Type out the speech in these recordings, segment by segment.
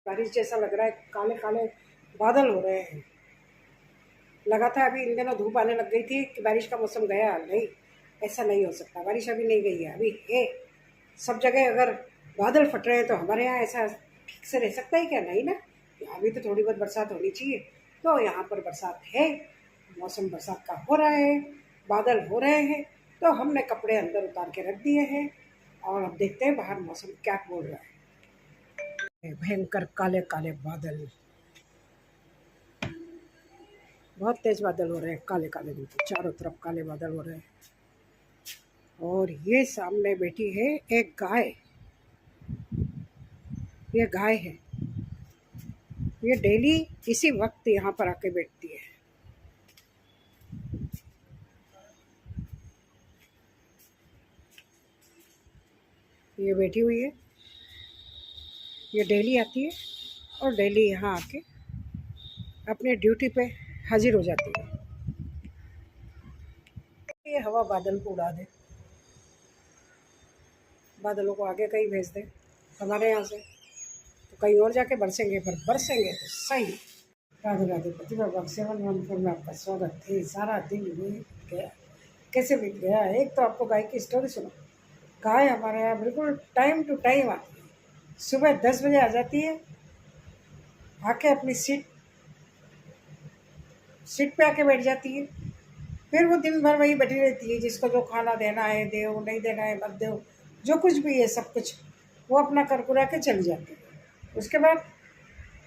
बारिश जैसा लग रहा है, काले काले बादल हो रहे हैं। लगा था अभी इन दिनों धूप आने लग गई थी कि बारिश का मौसम गया, नहीं, ऐसा नहीं हो सकता। बारिश अभी नहीं गई है, अभी है सब जगह। अगर बादल फट रहे हैं तो हमारे यहाँ ऐसा ठीक से रह सकता है क्या? नहीं ना। अभी तो थोड़ी बहुत बरसात होनी चाहिए, तो यहाँ पर बरसात है, मौसम बरसात का हो रहा है, बादल हो रहे हैं, तो हमने कपड़े अंदर उतार के रख दिए हैं और अब देखते हैं बाहर मौसम क्या बोल रहा है। भयंकर काले काले बादल, बहुत तेज बादल हो रहे हैं, काले काले बिल्कुल चारों तरफ काले बादल हो रहे हैं। और ये सामने बैठी है एक गाय, ये गाय है, ये डेली इसी वक्त यहाँ पर आके बैठती है। ये बैठी हुई है, ये डेली आती है और डेली यहाँ आके अपने ड्यूटी पे हाजिर हो जाती है। ये हवा बादल को उड़ा दे, बादलों को आगे कहीं भेज दे हमारे यहाँ से, तो कहीं और जाके बरसेंगे, पर बरसेंगे तो सही। राधे राधे, प्रतिभा बॉक्स 714 में आपका स्वागत है। सारा दिन बीत गया, कैसे बीत गया? एक तो आपको गाय की स्टोरी सुनो। गाय हमारे यहाँ बिल्कुल टाइम टू टाइम आती है, सुबह 10 बजे आ जाती है, आके अपनी सीट पे आके बैठ जाती है। फिर वो दिन भर वही बैठी रहती है, जिसको जो खाना देना है दो, नहीं देना है मत दो, जो कुछ भी है सब कुछ वो अपना करकुरा के चली जाती है। उसके बाद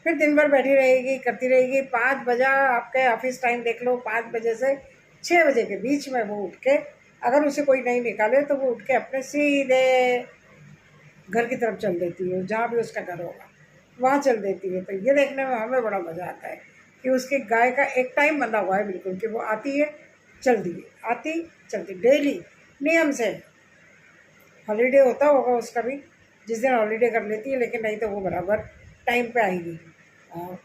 फिर दिन भर बैठी रहेगी, करती रहेगी। 5 बजे आपके ऑफिस टाइम देख लो, 5 बजे से 6 बजे के बीच में वो उठ के, अगर उसे कोई नहीं निकाले तो वो उठ के अपने सीधे घर की तरफ चल देती है, जहाँ भी उसका घर होगा वहाँ चल देती है। तो ये देखने में हमें बड़ा मज़ा आता है कि उसकी गाय का एक टाइम बंधा हुआ है बिल्कुल, कि वो आती है चलती है, आती चलती, डेली नियम से। हॉलीडे होता होगा उसका भी, जिस दिन हॉलीडे कर लेती है, लेकिन नहीं तो वो बराबर टाइम पे आएगी। और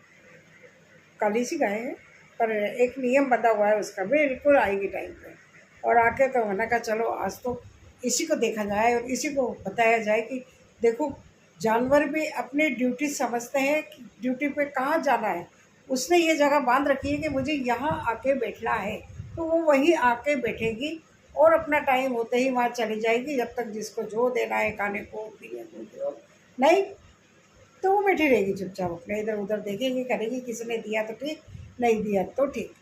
काली सी गाय है, पर एक नियम बंधा हुआ है उसका, बिल्कुल आएगी टाइम पे। और आके तो मैंने कहा चलो आज तो इसी को देखा जाए और इसी को बताया जाए कि देखो, जानवर भी अपनी ड्यूटी समझते हैं कि ड्यूटी पे कहाँ जाना है। उसने ये जगह बांध रखी है कि मुझे यहाँ आके बैठना है, तो वो वहीं आके बैठेगी और अपना टाइम होते ही वहाँ चली जाएगी, जब तक जिसको जो देना है खाने को पीने को, नहीं तो वो बैठी रहेगी चुपचाप, अपने इधर उधर देखेगी, करेगी, किसी ने दिया तो ठीक, नहीं दिया तो ठीक,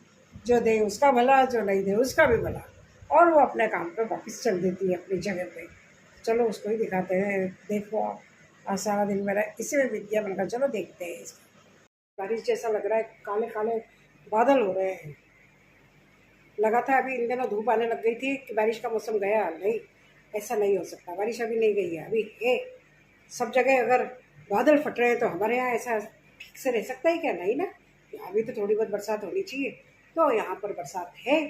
जो दे उसका भला, जो नहीं दे उसका भी भला। और वो अपने काम पे वापस चल देती है अपनी जगह पे। चलो उसको ही दिखाते हैं। देखो आज सारा दिन मेरा इसी में बीत गया, मैंने कहा चलो देखते हैं इसका। बारिश जैसा लग रहा है, काले काले बादल हो रहे हैं। लगा था अभी इन दिनों धूप आने लग गई थी कि बारिश का मौसम गया, नहीं, ऐसा नहीं हो सकता। बारिश अभी नहीं गई है, अभी है सब जगह। अगर बादल फट रहे हैं तो हमारे यहाँ ऐसा ठीक से रह सकता है क्या? नहीं ना। अभी तो थोड़ी बहुत बरसात होनी चाहिए, तो यहाँ पर बरसात है,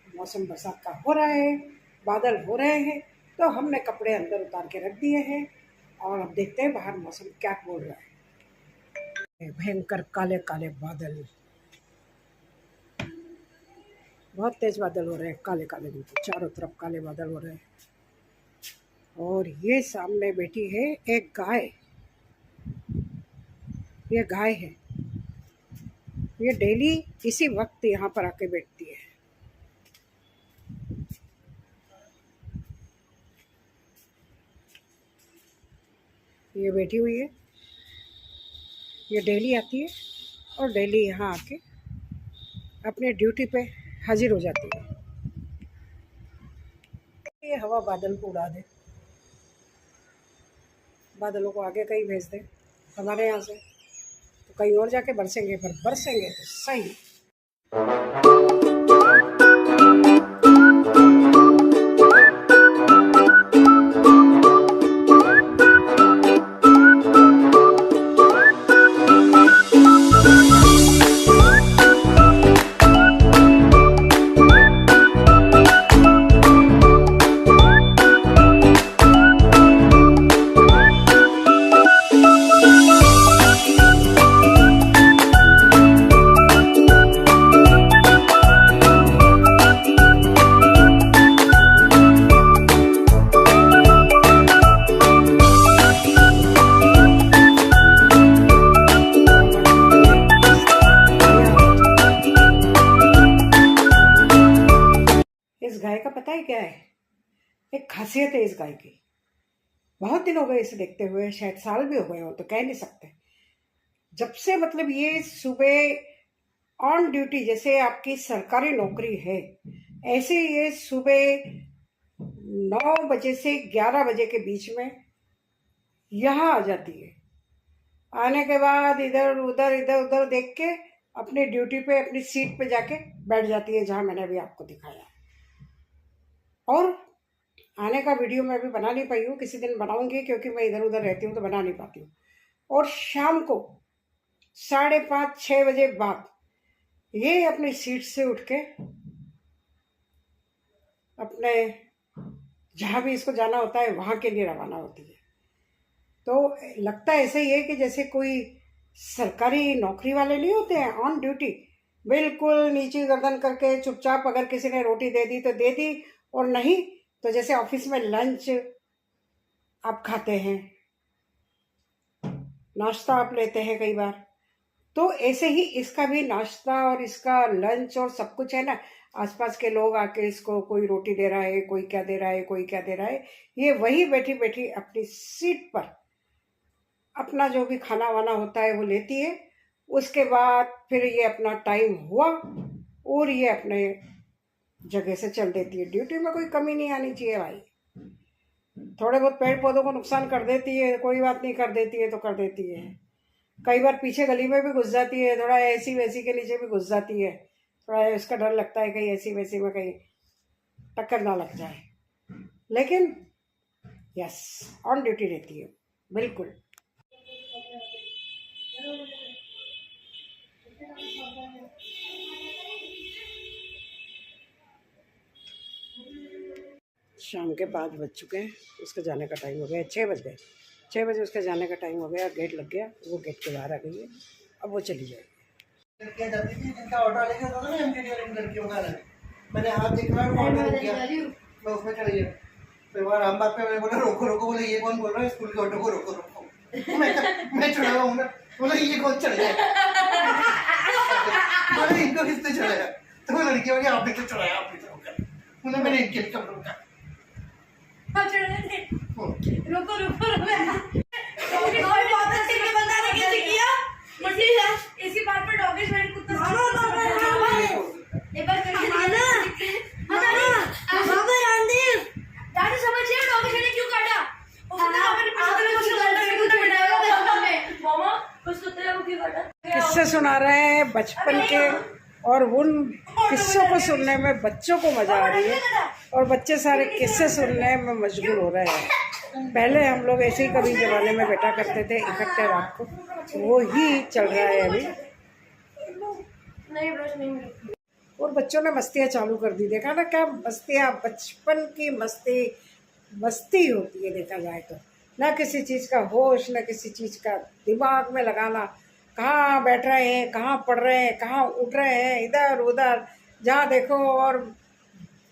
मौसम बरसात का हो रहा है, बादल हो रहे हैं, तो हमने कपड़े अंदर उतार के रख दिए हैं और अब देखते हैं बाहर मौसम क्या बोल रहा है। भयंकर काले काले बादल, बहुत तेज बादल हो रहे हैं, काले काले बिल्कुल चारों तरफ काले बादल हो रहे हैं। और ये सामने बैठी है एक गाय, ये गाय है, ये डेली इसी वक्त यहाँ पर आके बैठती है। ये बैठी हुई है, ये डेली आती है और डेली यहाँ आके अपने ड्यूटी पे हाजिर हो जाती है। ये हवा बादल को उड़ा दे, बादलों को आगे कहीं भेज दे हमारे यहाँ से, तो कहीं और जाके बरसेंगे, पर बरसेंगे तो सही। खासियत है इस गाय की। बहुत दिन हो गए इसे देखते हुए, शायद साल भी हो गए हो, तो कह नहीं सकते। जब से मतलब ये सुबह ऑन ड्यूटी, जैसे आपकी सरकारी नौकरी है, ऐसे ये सुबह 9 बजे से 11 बजे के बीच में यहाँ आ जाती है। आने के बाद इधर उधर देख के अपनी ड्यूटी पे, अपनी सीट पे जाके बैठ जाती है, जहाँ मैंने अभी आपको दिखाया। और आने का वीडियो मैं अभी बना नहीं पाई हूँ, किसी दिन बनाऊंगी, क्योंकि मैं इधर उधर रहती हूँ तो बना नहीं पाती हूँ। और शाम को 5:30-6 बजे बाद ये अपनी सीट से उठ के अपने जहाँ भी इसको जाना होता है वहाँ के लिए रवाना होती है। तो लगता ऐसा ही है कि जैसे कोई सरकारी नौकरी वाले नहीं होते हैं ऑन ड्यूटी, बिल्कुल नीचे गर्दन करके चुपचाप, अगर किसी ने रोटी दे दी तो दे दी, और नहीं तो जैसे ऑफिस में लंच आप खाते हैं, नाश्ता आप लेते हैं कई बार, तो ऐसे ही इसका भी नाश्ता और इसका लंच और सब कुछ है ना। आसपास के लोग आके इसको कोई रोटी दे रहा है, कोई क्या दे रहा है, कोई क्या दे रहा है, ये वही बैठी बैठी अपनी सीट पर अपना जो भी खाना वाना होता है वो लेती है। उसके बाद फिर ये अपना टाइम हुआ और ये अपने जगह से चल देती है। ड्यूटी में कोई कमी नहीं आनी चाहिए भाई। थोड़े बहुत पेड़ पौधों को नुकसान कर देती है, कोई बात नहीं, कर देती है तो कर देती है। कई बार पीछे गली में भी घुस जाती है, थोड़ा एसी वैसी के नीचे भी घुस जाती है, थोड़ा इसका डर लगता है कहीं एसी वैसी में कहीं टक्कर ना लग जाए। लेकिन यस, ऑन ड्यूटी रहती है बिल्कुल। शाम के 5 बज चुके हैं, उसके जाने का टाइम हो गया, 6 बज गए। 6 बजे उसके जाने का टाइम हो गया, गेट लग गया, वो गेट के बाहर आ गई है, अब वो चली जाएगी। मैंने हाथ देखा मैं उसमें चले गया। फिर वहाँ राम बाग पे मैंने बोला रोको रोको, बोले ये कौन बोल रहा है, स्कूल के ऑटो को रोको रोको। मैं चढ़ा हुआ हूँ ना, बोला ये कौन चढ़ाया, बोले इनको किसने चढ़ाया, तो वो लड़की हो गई आपने तो चढ़ाया, आपने तो रोका, मैंने इनके कब रोका, रुको रुको इसी बात पर डॉगिश मैंने कुत्ता एक बार दादी समझिए डॉगिश मैंने क्यों काटा, किस्से सुना रहे हैं बचपन के, और उन किस्सों को सुनने में बच्चों को मजा आ रही है, और बच्चे सारे किस्से सुनने में मशगूल हो रहे हैं। पहले हम लोग ऐसे ही कभी जमाने में बैठा करते थे इकट्ठे रात को, वो ही चल रहा है अभी। और बच्चों ने मस्तियाँ चालू कर दी, देखा ना क्या मस्तियाँ, बचपन की मस्ती होती है देखा जाए तो। ना किसी चीज़ का होश, ना किसी चीज़ का दिमाग में लगाना, कहाँ बैठ रहे हैं, कहाँ पढ़ रहे हैं, कहाँ उठ रहे हैं, इधर उधर जहाँ देखो, और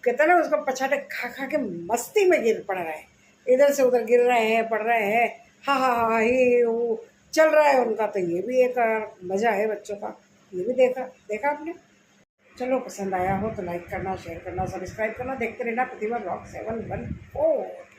कहते ना उसको पछाटे खा खा के मस्ती में गिर पड़ रहे हैं, इधर से उधर गिर रहे हैं, पढ़ रहे हैं, हा ये वो चल रहा है उनका। तो ये भी एक मज़ा है बच्चों का, ये भी देखा आपने। चलो पसंद आया हो तो लाइक करना, शेयर करना, सब्सक्राइब करना, देखते रहना प्रतिभा ब्लॉग 714।